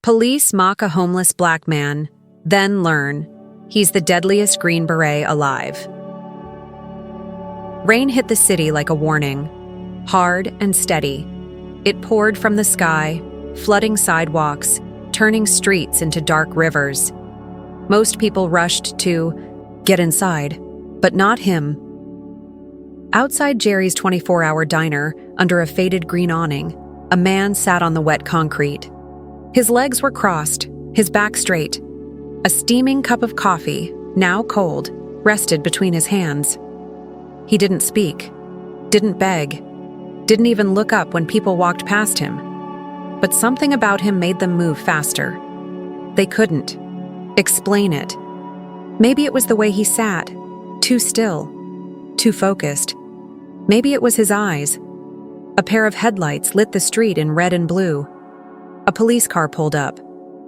Police mock a homeless black man, then learn he's the deadliest Green Beret alive. Rain hit the city like a warning, hard and steady. It poured from the sky, flooding sidewalks, turning streets into dark rivers. Most people rushed to get inside, but not him. Outside Jerry's 24-hour diner, under a faded green awning, a man sat on the wet concrete. His legs were crossed, his back straight. A steaming cup of coffee, now cold, rested between his hands. He didn't speak, didn't beg, didn't even look up when people walked past him. But something about him made them move faster. They couldn't explain it. Maybe it was the way he sat, too still, too focused. Maybe it was his eyes. A pair of headlights lit the street in red and blue. A police car pulled up,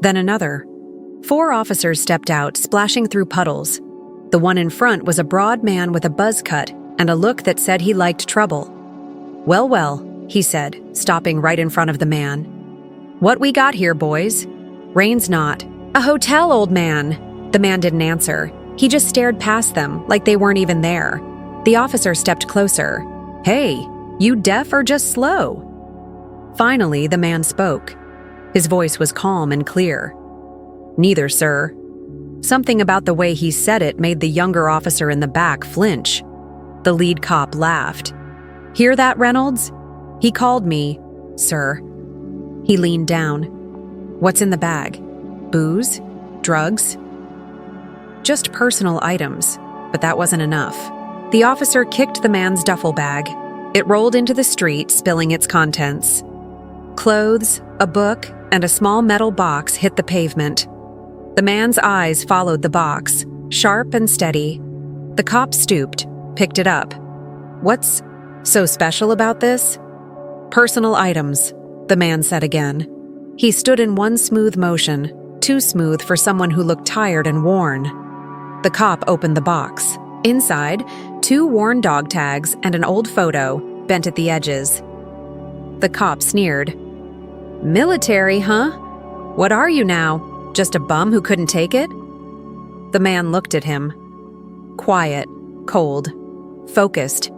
then another. 4 officers stepped out, splashing through puddles. The one in front was a broad man with a buzz cut and a look that said he liked trouble. "Well, well," he said, stopping right in front of the man. "What we got here, boys?" "Rain's not." "A hotel, old man." The man didn't answer. He just stared past them like they weren't even there. The officer stepped closer. "Hey, you deaf or just slow?" Finally, the man spoke. His voice was calm and clear. "Neither, sir." Something about the way he said it made the younger officer in the back flinch. The lead cop laughed. "Hear that, Reynolds? He called me, sir." He leaned down. "What's in the bag? Booze? Drugs?" "Just personal items," but that wasn't enough. The officer kicked the man's duffel bag. It rolled into the street, spilling its contents. Clothes, a book, and a small metal box hit the pavement. The man's eyes followed the box, sharp and steady. The cop stooped, picked it up. "What's so special about this?" "Personal items," the man said again. He stood in one smooth motion, too smooth for someone who looked tired and worn. The cop opened the box. Inside, 2 worn dog tags and an old photo, bent at the edges. The cop sneered. "Military, huh? What are you now? Just a bum who couldn't take it?" The man looked at him. Quiet, cold, focused.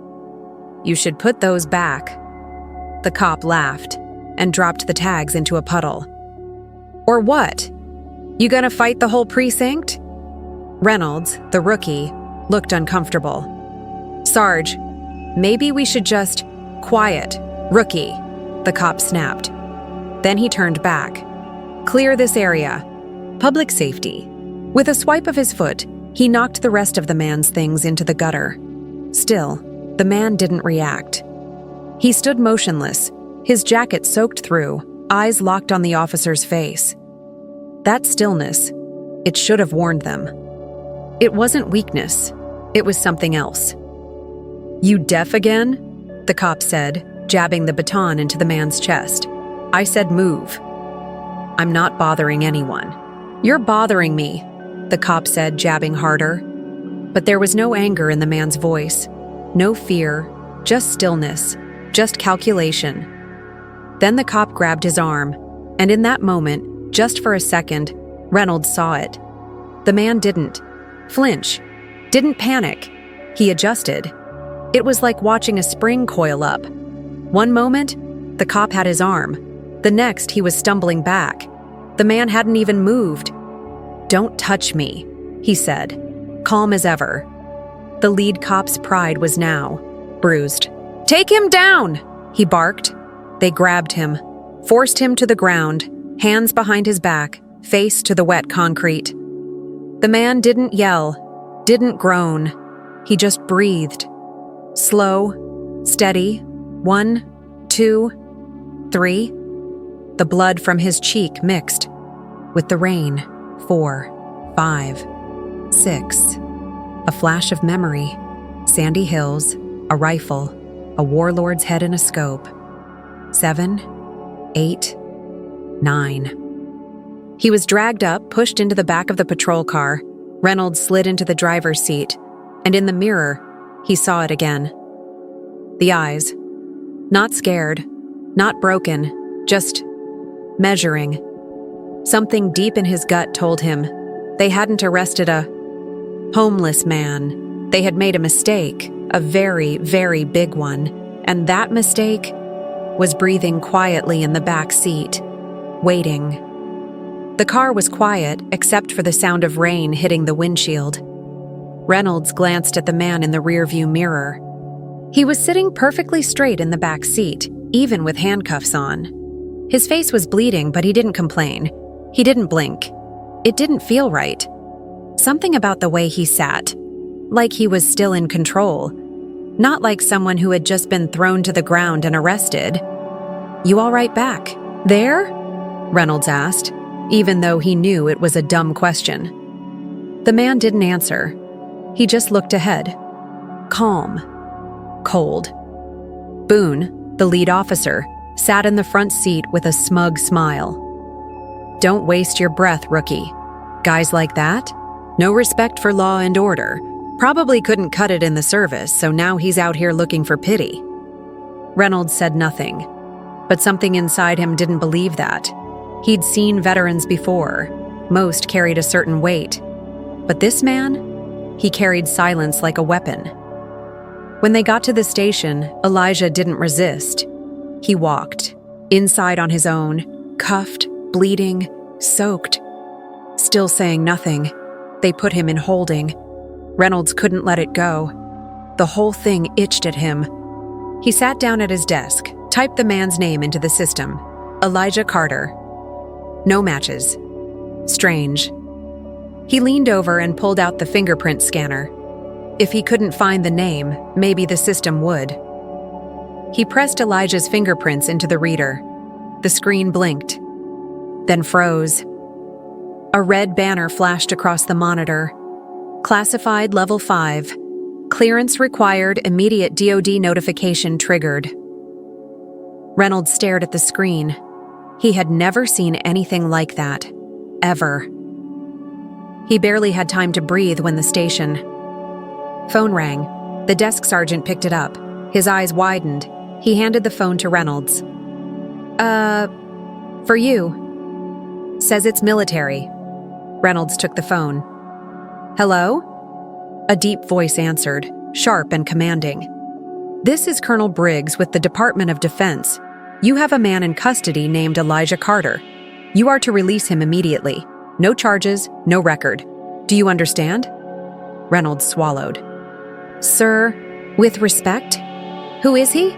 "You should put those back." The cop laughed and dropped the tags into a puddle. "Or what? You gonna fight the whole precinct?" Reynolds, the rookie, looked uncomfortable. "Sarge, maybe we should just— Quiet, rookie," the cop snapped. Then he turned back. "Clear this area. Public safety." With a swipe of his foot, he knocked the rest of the man's things into the gutter. Still, the man didn't react. He stood motionless, his jacket soaked through, eyes locked on the officer's face. That stillness, it should have warned them. It wasn't weakness, it was something else. "You deaf again?" the cop said, jabbing the baton into the man's chest. "I said move." "I'm not bothering anyone." "You're bothering me," the cop said, jabbing harder. But there was no anger in the man's voice, no fear, just stillness, just calculation. Then the cop grabbed his arm, and in that moment, just for a second, Reynolds saw it. The man didn't flinch, didn't panic. He adjusted. It was like watching a spring coil up. One moment, the cop had his arm. The next, he was stumbling back. The man hadn't even moved. "Don't touch me," he said, calm as ever. The lead cop's pride was now bruised. "Take him down!" he barked. They grabbed him, forced him to the ground, hands behind his back, face to the wet concrete. The man didn't yell, didn't groan. He just breathed. Slow, steady. 1, 2, 3. The blood from his cheek mixed with the rain. 4, 5, 6. A flash of memory. Sandy hills, a rifle, a warlord's head in a scope. 7, 8, 9. He was dragged up, pushed into the back of the patrol car. Reynolds slid into the driver's seat, and in the mirror, he saw it again. The eyes. Not scared, not broken, just measuring. Something deep in his gut told him they hadn't arrested a homeless man. They had made a mistake, a very, very big one, and that mistake was breathing quietly in the back seat, waiting. The car was quiet except for the sound of rain hitting the windshield. Reynolds glanced at the man in the rearview mirror. He was sitting perfectly straight in the back seat, even with handcuffs on. His face was bleeding, but he didn't complain. He didn't blink. It didn't feel right. Something about the way he sat, like he was still in control, not like someone who had just been thrown to the ground and arrested. "You all right back there?" Reynolds asked, even though he knew it was a dumb question. The man didn't answer. He just looked ahead. Calm. Cold. Boone, the lead officer, sat in the front seat with a smug smile. "Don't waste your breath, rookie. Guys like that? No respect for law and order. Probably couldn't cut it in the service, so now he's out here looking for pity." Reynolds said nothing, but something inside him didn't believe that. He'd seen veterans before. Most carried a certain weight. But this man? He carried silence like a weapon. When they got to the station, Elijah didn't resist. He walked, inside on his own, cuffed, bleeding, soaked. Still saying nothing, they put him in holding. Reynolds couldn't let it go. The whole thing itched at him. He sat down at his desk, typed the man's name into the system. Elijah Carter. No matches. Strange. He leaned over and pulled out the fingerprint scanner. If he couldn't find the name, maybe the system would. He pressed Elijah's fingerprints into the reader. The screen blinked, then froze. A red banner flashed across the monitor. Classified Level 5. Clearance required, immediate DOD notification triggered. Reynolds stared at the screen. He had never seen anything like that. Ever. He barely had time to breathe when the station. Phone rang. The desk sergeant picked it up. His eyes widened. He handed the phone to Reynolds. For you. Says it's military. Reynolds took the phone. Hello? A deep voice answered, sharp and commanding. This is Colonel Briggs with the Department of Defense. You have a man in custody named Elijah Carter. You are to release him immediately. No charges, no record. Do you understand? Reynolds swallowed. Sir, with respect? Who is he?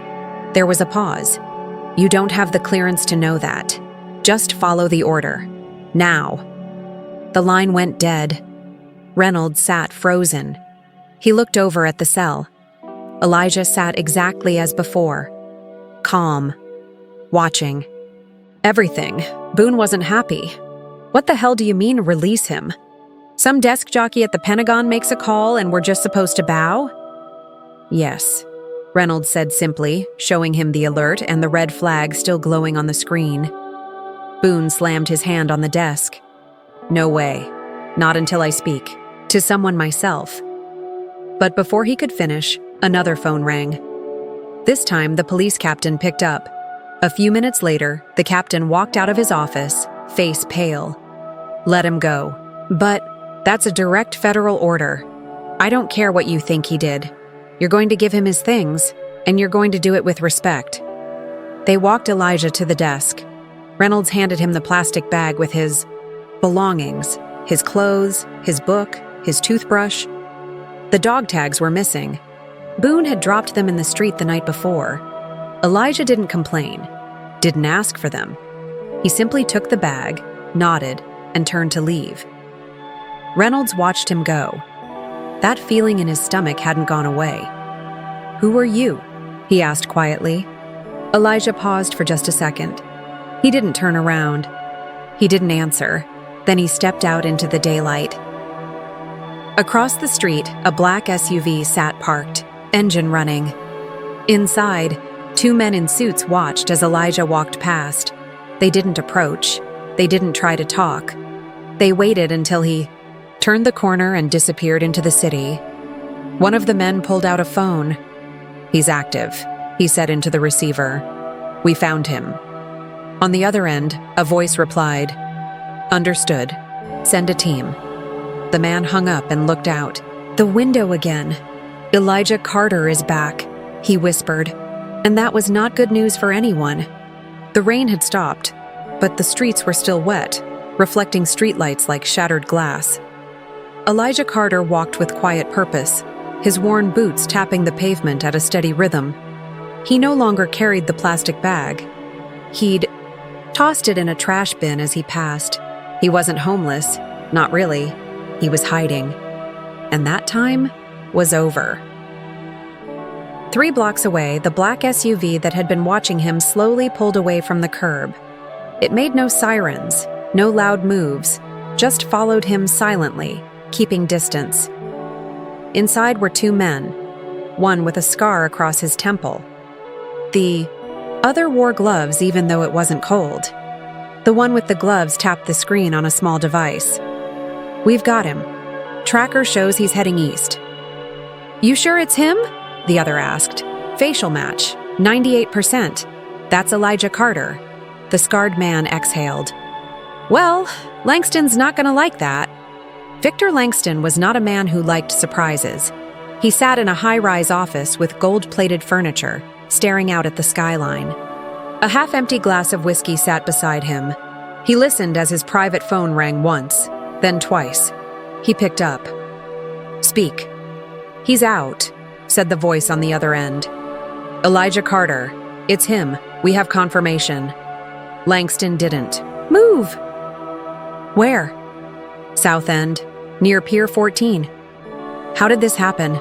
There was a pause. You don't have the clearance to know that. Just follow the order. Now. The line went dead. Reynolds sat frozen. He looked over at the cell. Elijah sat exactly as before. Calm. Watching. Everything. Boone wasn't happy. What the hell do you mean, release him? Some desk jockey at the Pentagon makes a call and we're just supposed to bow? Yes, Reynolds said simply, showing him the alert and the red flag still glowing on the screen. Boone slammed his hand on the desk. No way. Not until I speak. To someone myself. But before he could finish, another phone rang. This time, the police captain picked up. A few minutes later, the captain walked out of his office, face pale. Let him go. But that's a direct federal order. I don't care what you think he did. You're going to give him his things, and you're going to do it with respect. They walked Elijah to the desk. Reynolds handed him the plastic bag with his belongings, his clothes, his book, his toothbrush. The dog tags were missing. Boone had dropped them in the street the night before. Elijah didn't complain, didn't ask for them. He simply took the bag, nodded, and turned to leave. Reynolds watched him go. That feeling in his stomach hadn't gone away. Who are you? He asked quietly. Elijah paused for just a second. He didn't turn around. He didn't answer. Then he stepped out into the daylight. Across the street, a black SUV sat parked, engine running. Inside, two men in suits watched as Elijah walked past. They didn't approach. They didn't try to talk. They waited until he turned the corner and disappeared into the city. One of the men pulled out a phone. He's active, he said into the receiver. We found him. On the other end, a voice replied, Understood. Send a team. The man hung up and looked out. The window again. Elijah Carter is back, he whispered. And that was not good news for anyone. The rain had stopped, but the streets were still wet, reflecting streetlights like shattered glass. Elijah Carter walked with quiet purpose, his worn boots tapping the pavement at a steady rhythm. He no longer carried the plastic bag. He'd tossed it in a trash bin as he passed. He wasn't homeless, not really. He was hiding. And that time was over. 3 blocks away, the black SUV that had been watching him slowly pulled away from the curb. It made no sirens, no loud moves, just followed him silently, keeping distance. Inside were 2 men, one with a scar across his temple. The other wore gloves even though it wasn't cold. The one with the gloves tapped the screen on a small device. "We've got him. Tracker shows he's heading east." "You sure it's him?" the other asked. "Facial match, 98%. That's Elijah Carter." The scarred man exhaled. "Well, Langston's not gonna like that." Victor Langston was not a man who liked surprises. He sat in a high-rise office with gold-plated furniture, staring out at the skyline. A half-empty glass of whiskey sat beside him. He listened as his private phone rang once, then twice. He picked up. "Speak." "He's out," said the voice on the other end. "Elijah Carter. It's him. We have confirmation." Langston didn't. "Move!" "Where?" "South End, near Pier 14. "How did this happen?"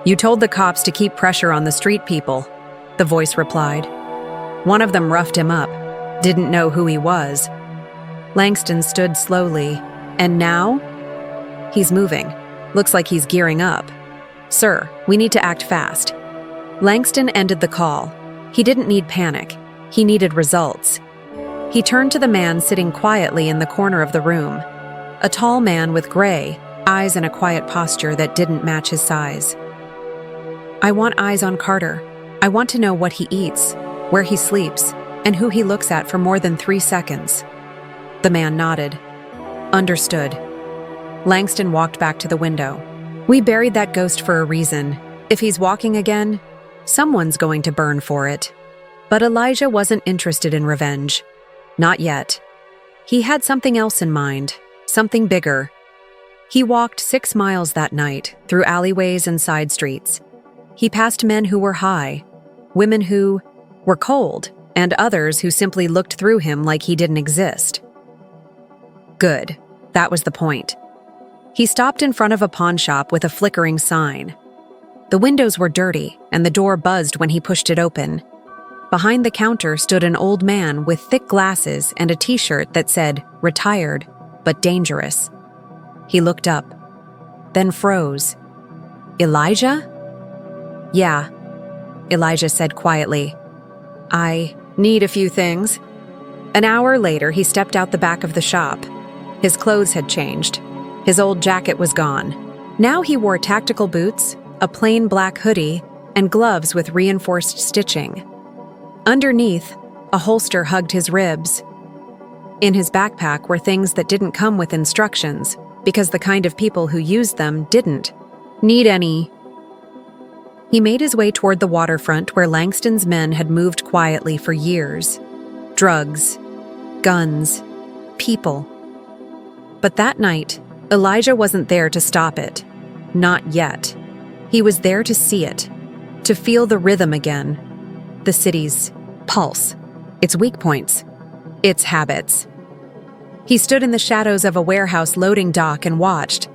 "You told the cops to keep pressure on the street people," the voice replied. "One of them roughed him up. Didn't know who he was." Langston stood slowly. "And now?" "He's moving. Looks like he's gearing up." "Sir, we need to act fast." Langston ended the call. He didn't need panic. He needed results. He turned to the man sitting quietly in the corner of the room. A tall man with gray eyes and a quiet posture that didn't match his size. "I want eyes on Carter. I want to know what he eats, where he sleeps, and who he looks at for more than 3 seconds." The man nodded. "Understood." Langston walked back to the window. "We buried that ghost for a reason. If he's walking again, someone's going to burn for it." But Elijah wasn't interested in revenge. Not yet. He had something else in mind, something bigger. He walked 6 miles that night, through alleyways and side streets. He passed men who were high, women who were cold, and others who simply looked through him like he didn't exist. Good. That was the point. He stopped in front of a pawn shop with a flickering sign. The windows were dirty, and the door buzzed when he pushed it open. Behind the counter stood an old man with thick glasses and a t-shirt that said, "Retired, but dangerous." He looked up, then froze. "Elijah?" "Yeah," Elijah said quietly. "I need a few things." An hour later, he stepped out the back of the shop. His clothes had changed. His old jacket was gone. Now he wore tactical boots, a plain black hoodie, and gloves with reinforced stitching. Underneath, a holster hugged his ribs. In his backpack were things that didn't come with instructions, because the kind of people who used them didn't need any. He made his way toward the waterfront where Langston's men had moved quietly for years. Drugs, guns, people. But that night, Elijah wasn't there to stop it. Not yet. He was there to see it, to feel the rhythm again. The city's pulse, its weak points, its habits. He stood in the shadows of a warehouse loading dock and watched.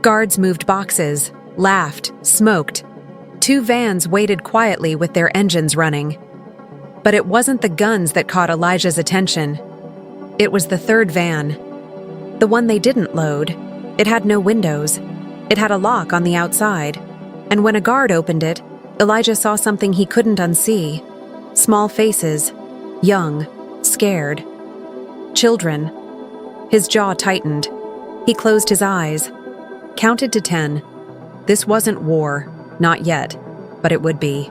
Guards moved boxes, laughed, smoked. 2 vans waited quietly with their engines running. But it wasn't the guns that caught Elijah's attention. It was the 3rd van. The one they didn't load. It had no windows. It had a lock on the outside. And when a guard opened it, Elijah saw something he couldn't unsee. Small faces, young, scared. Children. His jaw tightened. He closed his eyes, counted to 10. This wasn't war, not yet, but it would be.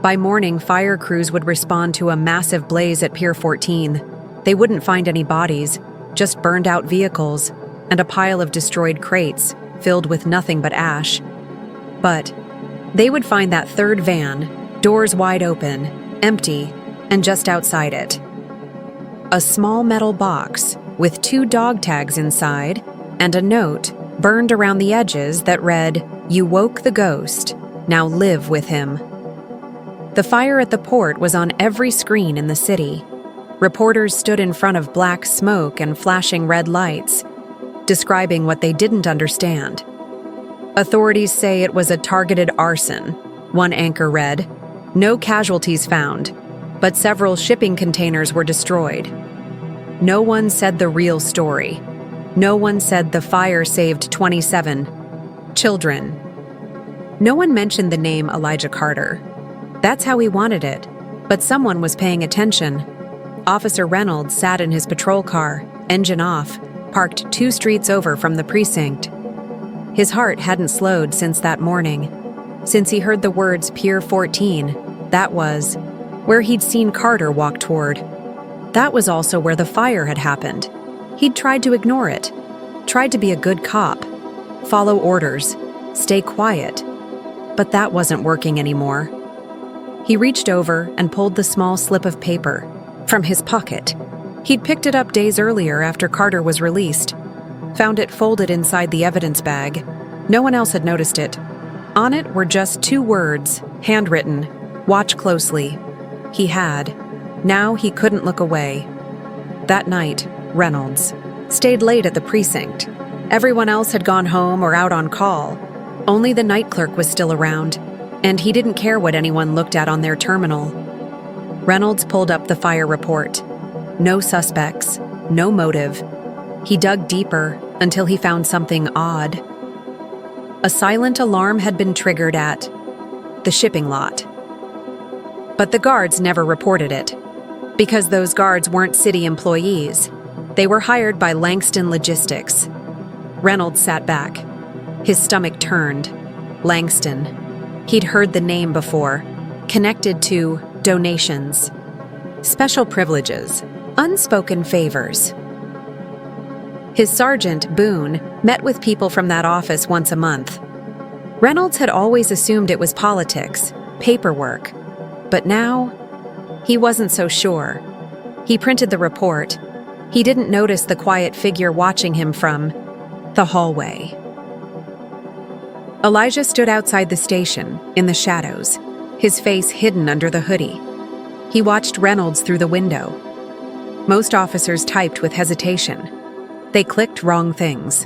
By morning, fire crews would respond to a massive blaze at Pier 14. They wouldn't find any bodies, just burned-out vehicles and a pile of destroyed crates filled with nothing but ash. But they would find that third van, doors wide open, empty, and just outside it, a small metal box with 2 dog tags inside and a note burned around the edges that read, "You woke the ghost, now live with him." The fire at the port was on every screen in the city. Reporters stood in front of black smoke and flashing red lights, describing what they didn't understand. Authorities say it was a targeted arson. One anchor read, "No casualties found, but several shipping containers were destroyed." No one said the real story. No one said the fire saved 27 children. No one mentioned the name Elijah Carter. That's how he wanted it, but someone was paying attention. Officer Reynolds sat in his patrol car, engine off, parked 2 streets over from the precinct. His heart hadn't slowed since that morning, since he heard the words Pier 14. That was where he'd seen Carter walk toward. That was also where the fire had happened. He'd tried to ignore it, tried to be a good cop, follow orders, stay quiet, but that wasn't working anymore. He reached over and pulled the small slip of paper from his pocket. He'd picked it up days earlier after Carter was released, found it folded inside the evidence bag. No one else had noticed it. On it were just 2 words, handwritten, "Watch closely." He had. Now he couldn't look away. That night, Reynolds stayed late at the precinct. Everyone else had gone home or out on call. Only the night clerk was still around, and he didn't care what anyone looked at on their terminal. Reynolds pulled up the fire report. No suspects, no motive. He dug deeper until he found something odd. A silent alarm had been triggered at the shipping lot. But the guards never reported it, because those guards weren't city employees. They were hired by Langston Logistics. Reynolds sat back. His stomach turned. Langston. He'd heard the name before, connected to donations, special privileges, unspoken favors. His sergeant, Boone, met with people from that office once a month. Reynolds had always assumed it was politics, paperwork, but now he wasn't so sure. He printed the report. He didn't notice the quiet figure watching him from the hallway. Elijah stood outside the station, in the shadows, his face hidden under the hoodie. He watched Reynolds through the window. Most officers typed with hesitation. They clicked wrong things.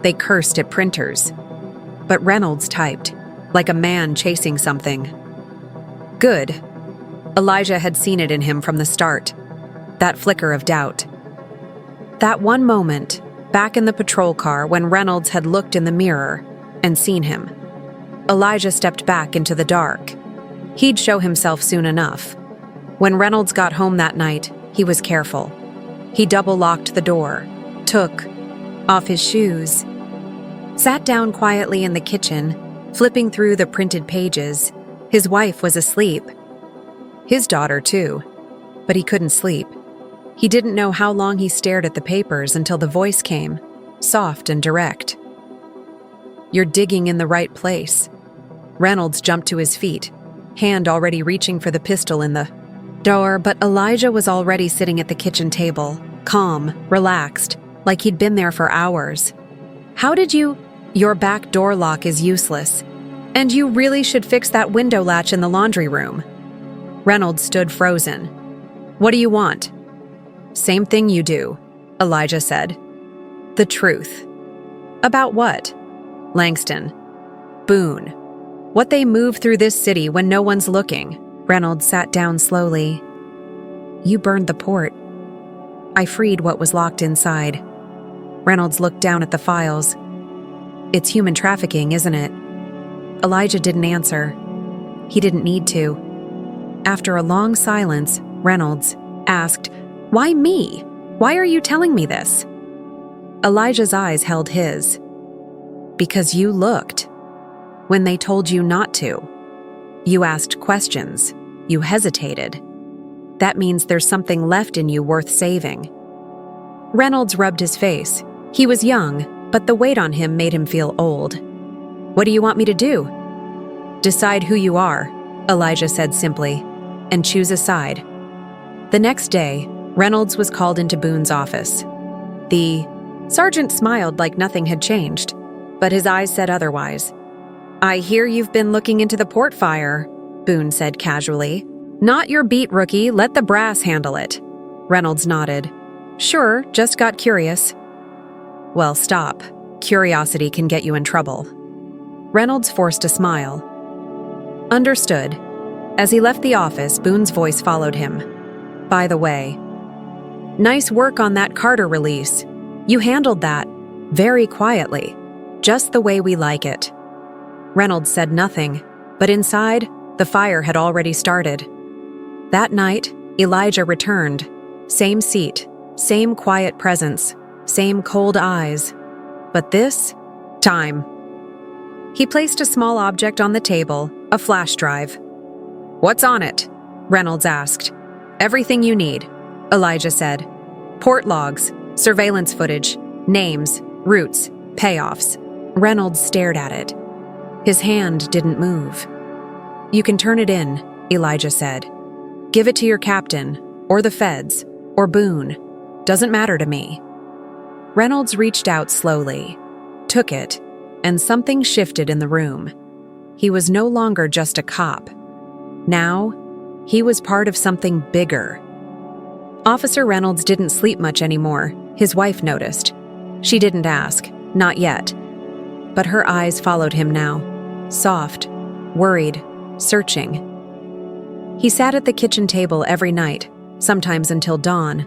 They cursed at printers. But Reynolds typed, like a man chasing something. Good. Elijah had seen it in him from the start. That flicker of doubt. That one moment, back in the patrol car when Reynolds had looked in the mirror and seen him. Elijah stepped back into the dark. He'd show himself soon enough. When Reynolds got home that night, he was careful. He double-locked the door, took off his shoes, sat down quietly in the kitchen, flipping through the printed pages. His wife was asleep. His daughter, too. But he couldn't sleep. He didn't know how long he stared at the papers until the voice came, soft and direct. "You're digging in the right place." Reynolds jumped to his feet, hand already reaching for the pistol in the door, but Elijah was already sitting at the kitchen table, calm, relaxed, like he'd been there for hours. "How did you? Your back door lock is useless. And you really should fix that window latch in the laundry room." Reynolds stood frozen. "What do you want?" "Same thing you do," Elijah said. "The truth." "About what?" "Langston. Boone. What they move through this city when no one's looking." Reynolds sat down slowly. "You burned the port. I freed what was locked inside." Reynolds looked down at the files. "It's human trafficking, isn't it?" Elijah didn't answer. He didn't need to. After a long silence, Reynolds asked, "Why me? Why are you telling me this?" Elijah's eyes held his. "Because you looked. When they told you not to. You asked questions. You hesitated. That means there's something left in you worth saving." Reynolds rubbed his face. He was young, but the weight on him made him feel old. "What do you want me to do?" "Decide who you are," Elijah said simply, "and choose a side." The next day, Reynolds was called into Boone's office. The sergeant smiled like nothing had changed, but his eyes said otherwise. "I hear you've been looking into the port fire," Boone said casually. "Not your beat, rookie. Let the brass handle it." Reynolds nodded. "Sure, just got curious." "Well, stop. Curiosity can get you in trouble." Reynolds forced a smile. "Understood." As he left the office, Boone's voice followed him. "By the way, nice work on that Carter release. You handled that very quietly, just the way we like it." Reynolds said nothing, but inside, the fire had already started. That night, Elijah returned. Same seat, same quiet presence, same cold eyes. But this time, he placed a small object on the table, a flash drive. "What's on it?" Reynolds asked. "Everything you need," Elijah said. "Port logs, surveillance footage, names, routes, payoffs." Reynolds stared at it. His hand didn't move. "You can turn it in," Elijah said. "Give it to your captain, or the feds, or Boone. Doesn't matter to me." Reynolds reached out slowly, took it, and something shifted in the room. He was no longer just a cop. Now, he was part of something bigger. Officer Reynolds didn't sleep much anymore, his wife noticed. She didn't ask, not yet. But her eyes followed him now, soft, worried, searching. He sat at the kitchen table every night, sometimes until dawn,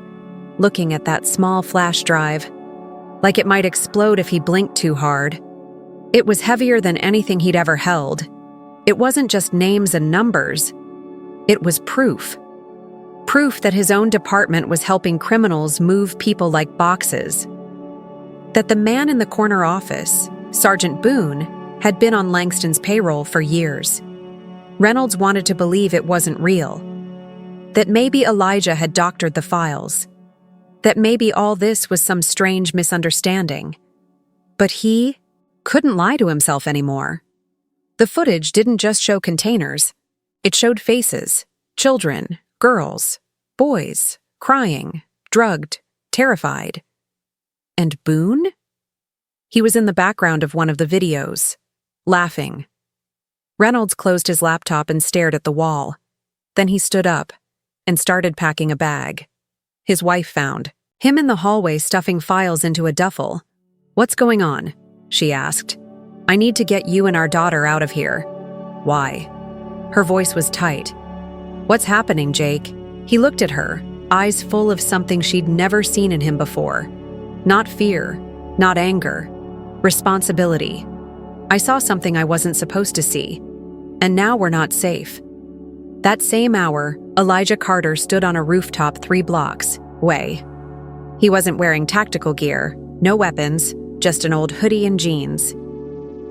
looking at that small flash drive, like it might explode if he blinked too hard. It was heavier than anything he'd ever held. It wasn't just names and numbers. It was proof. Proof that his own department was helping criminals move people like boxes. That the man in the corner office, Sergeant Boone, had been on Langston's payroll for years. Reynolds wanted to believe it wasn't real. That maybe Elijah had doctored the files. That maybe all this was some strange misunderstanding. But he couldn't lie to himself anymore. The footage didn't just show containers. It showed faces, children, girls, boys, crying, drugged, terrified. And Boone? He was in the background of one of the videos, laughing. Reynolds closed his laptop and stared at the wall. Then he stood up and started packing a bag. His wife found him in the hallway stuffing files into a duffel. "What's going on?" she asked. "I need to get you and our daughter out of here." "Why?" Her voice was tight. "What's happening, Jake?" He looked at her, eyes full of something she'd never seen in him before. Not fear, not anger, responsibility. "I saw something I wasn't supposed to see, and now we're not safe." That same hour, Elijah Carter stood on a rooftop 3 blocks away. He wasn't wearing tactical gear, no weapons, just an old hoodie and jeans.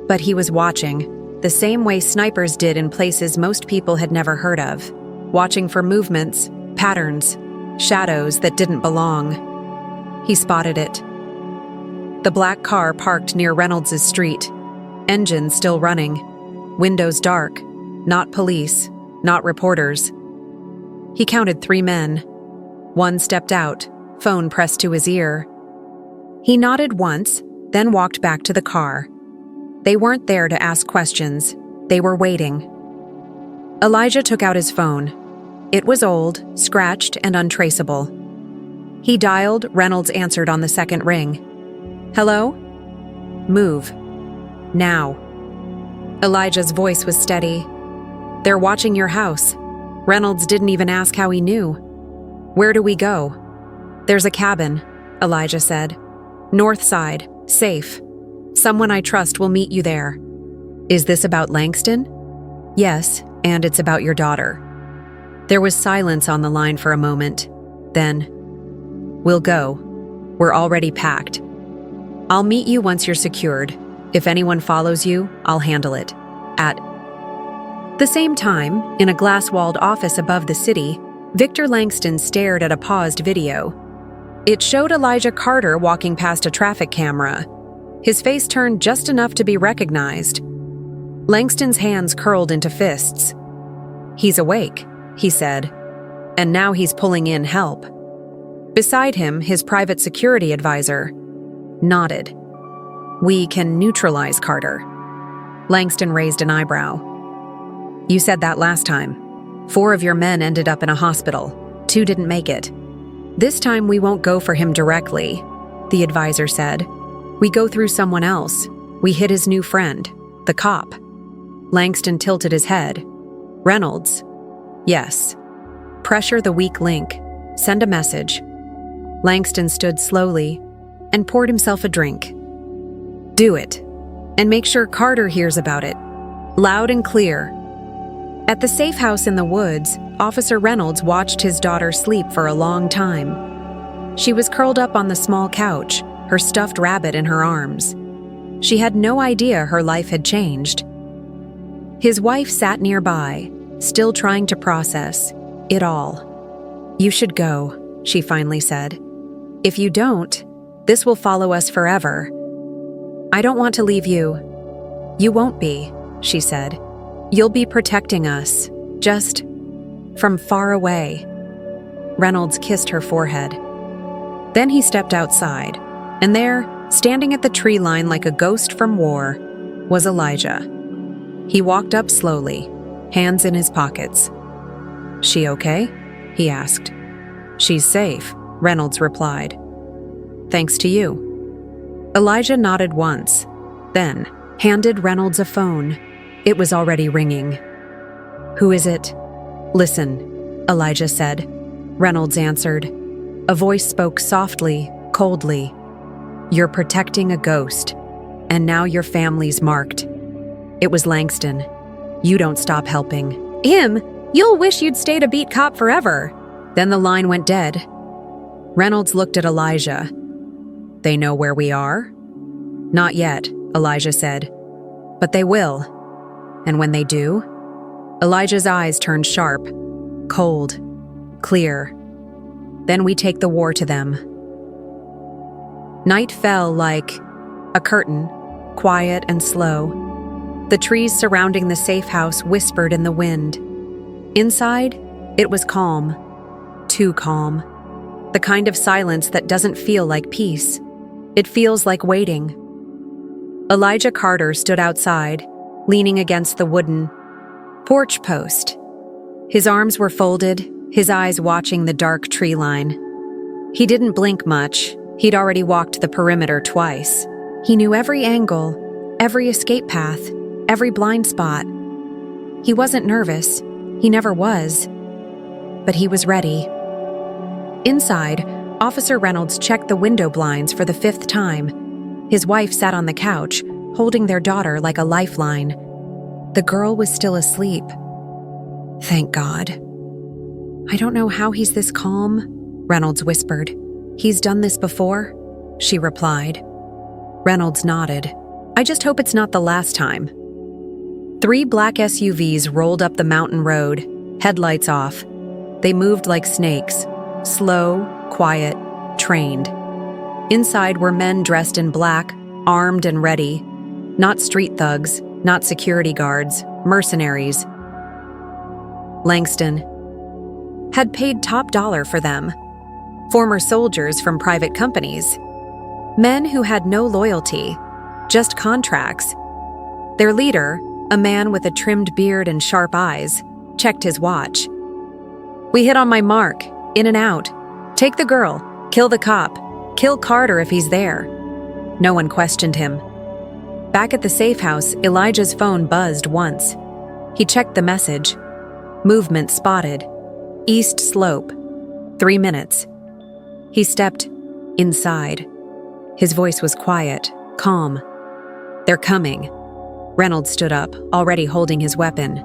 But he was watching, the same way snipers did in places most people had never heard of, watching for movements, patterns, shadows that didn't belong. He spotted it. The black car parked near Reynolds' street, engine still running, windows dark, not police, not reporters. He counted 3 men. One stepped out, phone pressed to his ear. He nodded once, then walked back to the car. They weren't there to ask questions. They were waiting. Elijah took out his phone. It was old, scratched, and untraceable. He dialed. Reynolds answered on the second ring. "Hello?" "Move. Now." Elijah's voice was steady. "They're watching your house." Reynolds didn't even ask how he knew. "Where do we go?" "There's a cabin," Elijah said. "North side, safe. Someone I trust will meet you there." "Is this about Langston?" "Yes, and it's about your daughter." There was silence on the line for a moment. Then, "We'll go. We're already packed. I'll meet you once you're secured. If anyone follows you, I'll handle it." At the same time, in a glass-walled office above the city, Victor Langston stared at a paused video. It showed Elijah Carter walking past a traffic camera. His face turned just enough to be recognized. Langston's hands curled into fists. "He's awake," he said, "and now he's pulling in help." Beside him, his private security advisor nodded. "We can neutralize Carter." Langston raised an eyebrow. "You said that last time. 4 of your men ended up in a hospital. 2 didn't make it. This time we won't go for him directly," the advisor said. "We go through someone else. We hit his new friend, the cop." Langston tilted his head. "Reynolds?" "Yes." "Pressure the weak link. Send a message." Langston stood slowly and poured himself a drink. "Do it. And make sure Carter hears about it. Loud and clear." At the safe house in the woods, Officer Reynolds watched his daughter sleep for a long time. She was curled up on the small couch, her stuffed rabbit in her arms. She had no idea her life had changed. His wife sat nearby, still trying to process it all. "You should go," she finally said. "If you don't, this will follow us forever." "I don't want to leave you." "You won't be," she said. "You'll be protecting us, just from far away." Reynolds kissed her forehead. Then he stepped outside, and there, standing at the tree line like a ghost from war, was Elijah. He walked up slowly, hands in his pockets. "She okay?" he asked. "She's safe," Reynolds replied. "Thanks to you." Elijah nodded once, then handed Reynolds a phone. It was already ringing. "Who is it?" "Listen," Elijah said. Reynolds answered. A voice spoke softly, coldly. "You're protecting a ghost, and now your family's marked." It was Langston. "You don't stop helping." "Him? You'll wish you'd stayed a beat cop forever." Then the line went dead. Reynolds looked at Elijah. "They know where we are?" "Not yet," Elijah said. "But they will. And when they do?" Elijah's eyes turned sharp, cold, clear. "Then we take the war to them." Night fell like a curtain, quiet and slow. The trees surrounding the safe house whispered in the wind. Inside, it was calm. Too calm. The kind of silence that doesn't feel like peace. It feels like waiting. Elijah Carter stood outside, leaning against the wooden porch post. His arms were folded, his eyes watching the dark tree line. He didn't blink much. He'd already walked the perimeter twice. He knew every angle, every escape path, every blind spot. He wasn't nervous. He never was. But he was ready. Inside, Officer Reynolds checked the window blinds for the 5th time. His wife sat on the couch, holding their daughter like a lifeline. The girl was still asleep. Thank God. "I don't know how he's this calm," Reynolds whispered. "He's done this before?" she replied. Reynolds nodded. "I just hope it's not the last time." 3 black SUVs rolled up the mountain road, headlights off. They moved like snakes, slow, quiet, trained. Inside were men dressed in black, armed and ready. Not street thugs, not security guards, mercenaries. Langston had paid top dollar for them. Former soldiers from private companies. Men who had no loyalty, just contracts. Their leader, a man with a trimmed beard and sharp eyes, checked his watch. "We hit on my mark, in and out. Take the girl, kill the cop, kill Carter if he's there." No one questioned him. Back at the safe house, Elijah's phone buzzed once. He checked the message. Movement spotted. East slope. 3 minutes. He stepped inside. His voice was quiet, calm. "They're coming." Reynolds stood up, already holding his weapon.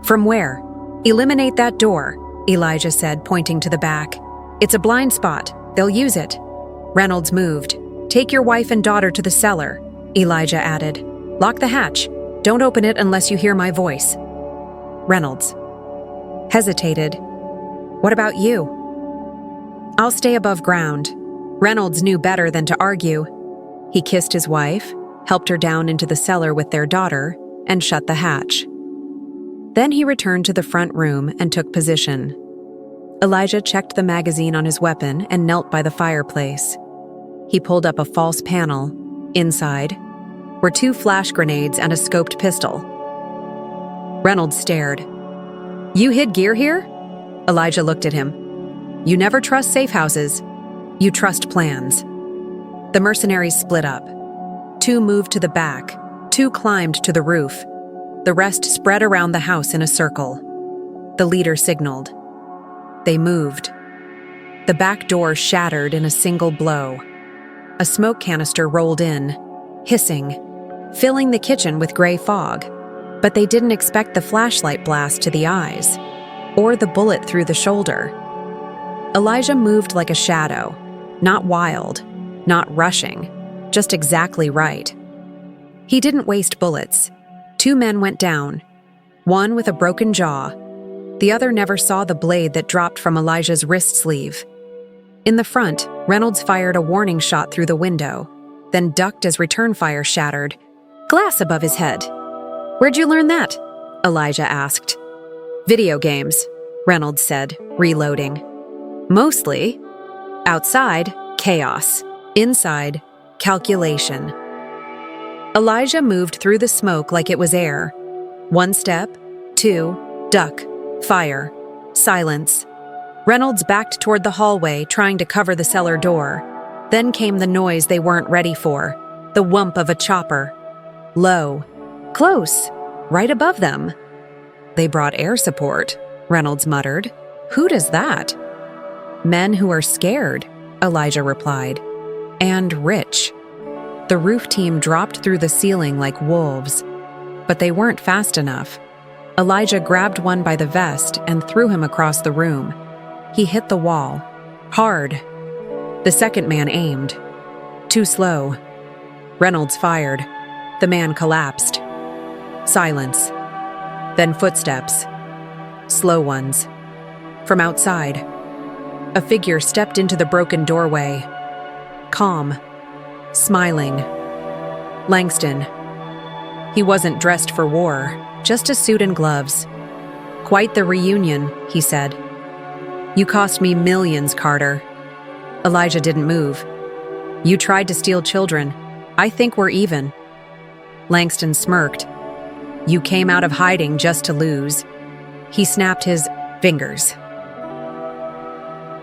"From where?" "Eliminate that door," Elijah said, pointing to the back. "It's a blind spot. They'll use it." Reynolds moved. "Take your wife and daughter to the cellar," Elijah added. "Lock the hatch. Don't open it unless you hear my voice." Reynolds hesitated. "What about you?" I'll stay above ground. Reynolds knew better than to argue. He kissed his wife, helped her down into the cellar with their daughter, and shut the hatch. Then he returned to the front room and took position. Elijah checked the magazine on his weapon and knelt by the fireplace. He pulled up a false panel. Inside were 2 flash grenades and a scoped pistol. Reynolds stared. "You hid gear here?" Elijah looked at him. "You never trust safe houses. You trust plans." The mercenaries split up. 2 moved to the back, 2 climbed to the roof. The rest spread around the house in a circle. The leader signaled. They moved. The back door shattered in a single blow. A smoke canister rolled in, hissing, filling the kitchen with gray fog. But they didn't expect the flashlight blast to the eyes, or the bullet through the shoulder. Elijah moved like a shadow, not wild, not rushing, just exactly right. He didn't waste bullets. 2 men went down, one with a broken jaw. The other never saw the blade that dropped from Elijah's wrist sleeve. In the front, Reynolds fired a warning shot through the window, then ducked as return fire shattered glass above his head. "Where'd you learn that?" Elijah asked. "Video games," Reynolds said, reloading. "Mostly. Outside, chaos. Inside, calculation." Elijah moved through the smoke like it was air. 1 step, 2, duck, fire, silence. Reynolds backed toward the hallway, trying to cover the cellar door. Then came the noise they weren't ready for, the whump of a chopper. Low. Close. Right above them. "They brought air support," Reynolds muttered. "Who does that?" "Men who are scared," Elijah replied. "And rich." The roof team dropped through the ceiling like wolves. But they weren't fast enough. Elijah grabbed one by the vest and threw him across the room. He hit the wall. Hard. The second man aimed. Too slow. Reynolds fired. The man collapsed. Silence. Then footsteps. Slow ones. From outside, a figure stepped into the broken doorway. Calm. Smiling. Langston. He wasn't dressed for war, just a suit and gloves. "Quite the reunion," he said. "You cost me millions, Carter." Elijah didn't move. "You tried to steal children. I think we're even." Langston smirked. "You came out of hiding just to lose." He snapped his fingers.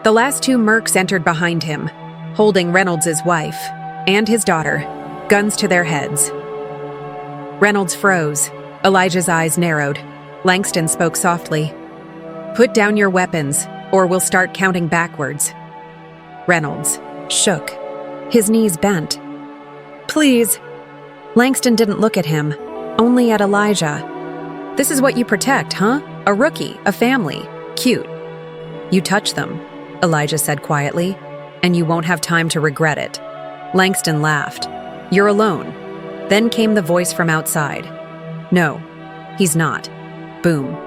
The last 2 mercs entered behind him, holding Reynolds' wife and his daughter, guns to their heads. Reynolds froze. Elijah's eyes narrowed. Langston spoke softly. "Put down your weapons, or we'll start counting backwards." Reynolds shook. His knees bent. "Please." Langston didn't look at him, only at Elijah. "This is what you protect, huh? A rookie, a family. Cute." "You touch them," Elijah said quietly, "and you won't have time to regret it." Langston laughed. "You're alone." Then came the voice from outside. "No, he's not." Boom.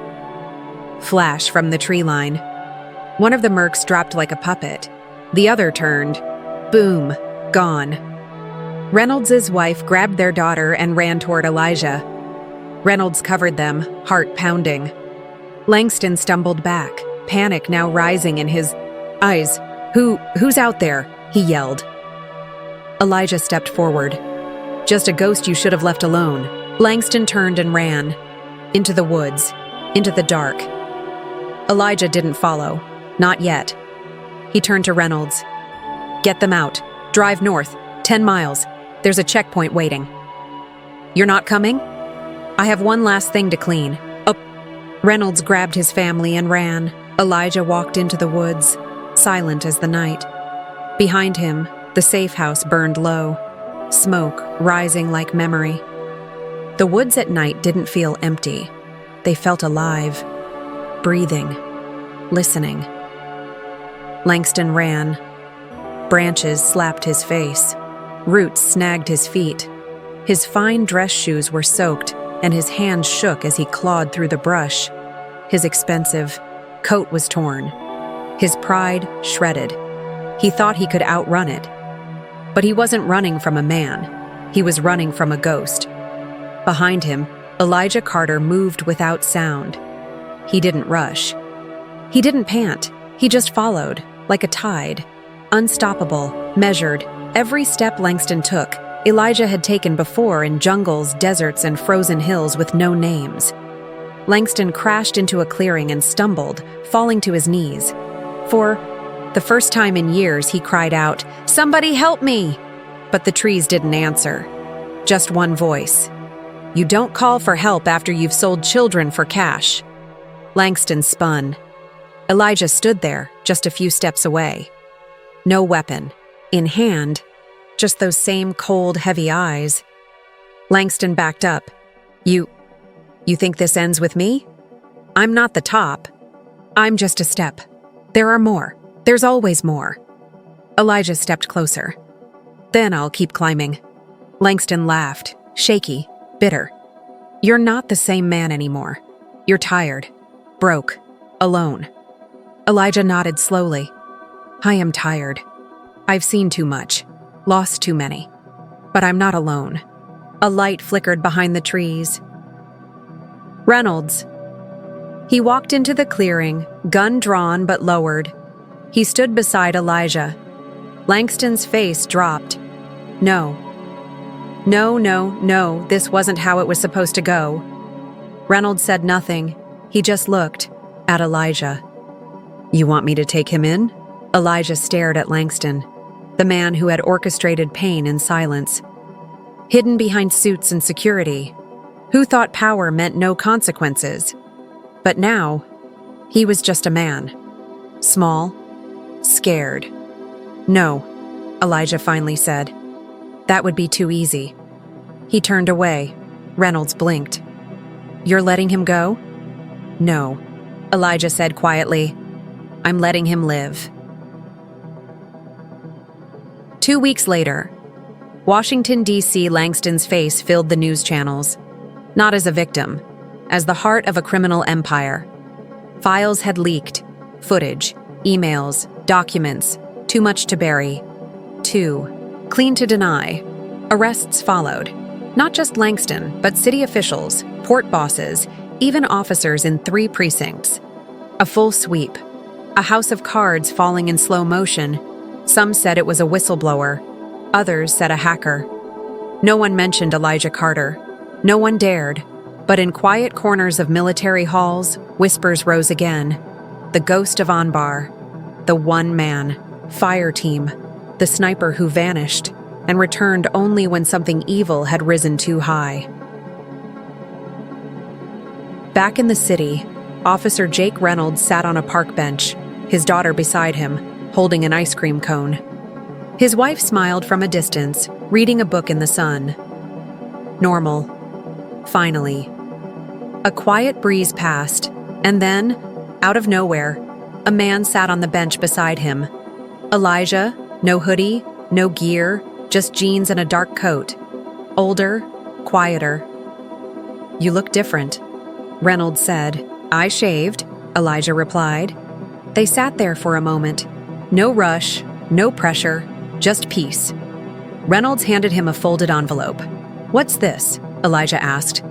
Flash from the tree line. One of the mercs dropped like a puppet. The other turned. Boom. Gone. Reynolds' wife grabbed their daughter and ran toward Elijah. Reynolds covered them, heart pounding. Langston stumbled back, panic now rising in his eyes. Who's out there?" he yelled. Elijah stepped forward. "Just a ghost you should have left alone." Langston turned and ran. Into the woods. Into the dark. Elijah didn't follow. Not yet. He turned to Reynolds. "Get them out. Drive north. 10 miles. There's a checkpoint waiting." "You're not coming?" "I have one last thing to clean." Oh. Reynolds grabbed his family and ran. Elijah walked into the woods, silent as the night. Behind him, the safe house burned low, smoke rising like memory. The woods at night didn't feel empty. They felt alive, breathing, listening. Langston ran. Branches slapped his face. Roots snagged his feet. His fine dress shoes were soaked, and his hands shook as he clawed through the brush. His expensive coat was torn. His pride shredded. He thought he could outrun it. But he wasn't running from a man. He was running from a ghost. Behind him, Elijah Carter moved without sound. He didn't rush. He didn't pant. He just followed, like a tide. Unstoppable, measured, every step Langston took, Elijah had taken before in jungles, deserts, and frozen hills with no names. Langston crashed into a clearing and stumbled, falling to his knees. For the first time in years, he cried out, "Somebody help me!" But the trees didn't answer. Just one voice. "You don't call for help after you've sold children for cash." Langston spun. Elijah stood there, just a few steps away. No weapon. In hand, just those same cold, heavy eyes. Langston backed up. You think this ends with me? I'm not the top. I'm just a step. There are more. There's always more." Elijah stepped closer. "Then I'll keep climbing." Langston laughed, shaky, bitter. "You're not the same man anymore. You're tired, broke, alone." Elijah nodded slowly. "I am tired. I've seen too much, lost too many. But I'm not alone." A light flickered behind the trees. Reynolds. He walked into the clearing, gun drawn but lowered. He stood beside Elijah. Langston's face dropped. No, this wasn't how it was supposed to go. Reynolds said nothing. He just looked at Elijah. "You want me to take him in?" Elijah stared at Langston, the man who had orchestrated pain in silence. Hidden behind suits and security, who thought power meant no consequences. But now, he was just a man. Small, scared. "No," Elijah finally said. "That would be too easy." He turned away. Reynolds blinked. "You're letting him go?" "No," Elijah said quietly. "I'm letting him live." 2 weeks later, Washington, D.C. Langston's face filled the news channels. Not as a victim, as the heart of a criminal empire. Files had leaked. Footage, emails, documents, too much to bury. Too clean to deny. Arrests followed. Not just Langston, but city officials, port bosses, even officers in 3 precincts. A full sweep. A house of cards falling in slow motion. Some said it was a whistleblower. Others said a hacker. No one mentioned Elijah Carter. No one dared. But in quiet corners of military halls, whispers rose again. The ghost of Anbar. The one-man fire team. The sniper who vanished and returned only when something evil had risen too high. Back in the city, Officer Jake Reynolds sat on a park bench, his daughter beside him, holding an ice cream cone. His wife smiled from a distance, reading a book in the sun. Normal. Finally. A quiet breeze passed, and then, out of nowhere, a man sat on the bench beside him. Elijah, no hoodie, no gear, just jeans and a dark coat. Older, quieter. "You look different," Reynolds said. "I shaved," Elijah replied. They sat there for a moment. No rush, no pressure, just peace. Reynolds handed him a folded envelope. "What's this?" Elijah asked.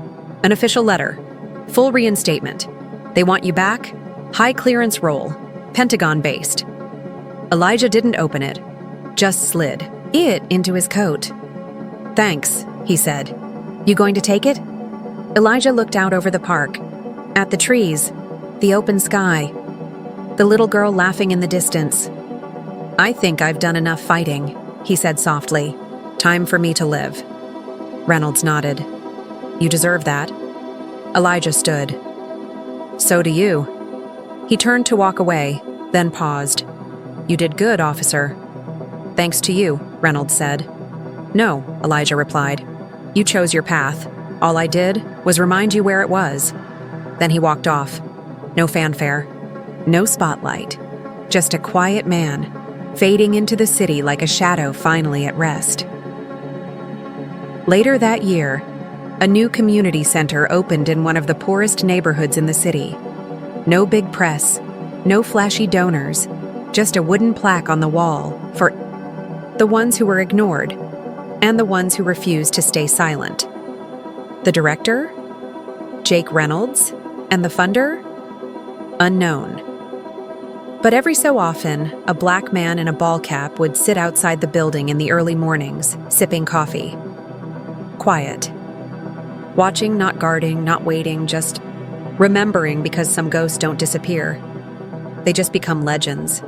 "An official letter. Full reinstatement. They want you back. High clearance role. Pentagon-based." Elijah didn't open it, just slid it into his coat. "Thanks," he said. "You going to take it?" Elijah looked out over the park, at the trees, the open sky, the little girl laughing in the distance. "I think I've done enough fighting," he said softly. "Time for me to live." Reynolds nodded. "You deserve that." Elijah stood. "So do you." He turned to walk away, then paused. "You did good, officer." "Thanks to you," Reynolds said. "No," Elijah replied. "You chose your path. All I did was remind you where it was." Then he walked off. No fanfare. No spotlight. Just a quiet man, fading into the city like a shadow finally at rest. Later that year, a new community center opened in one of the poorest neighborhoods in the city. No big press, no flashy donors, Just a wooden plaque on the wall for the ones who were ignored and the ones who refused to stay silent. The director? Jake Reynolds? And the funder? Unknown. But every so often, a black man in a ball cap would sit outside the building in the early mornings, sipping coffee. Quiet. Watching, not guarding, not waiting, just remembering, because some ghosts don't disappear. They just become legends.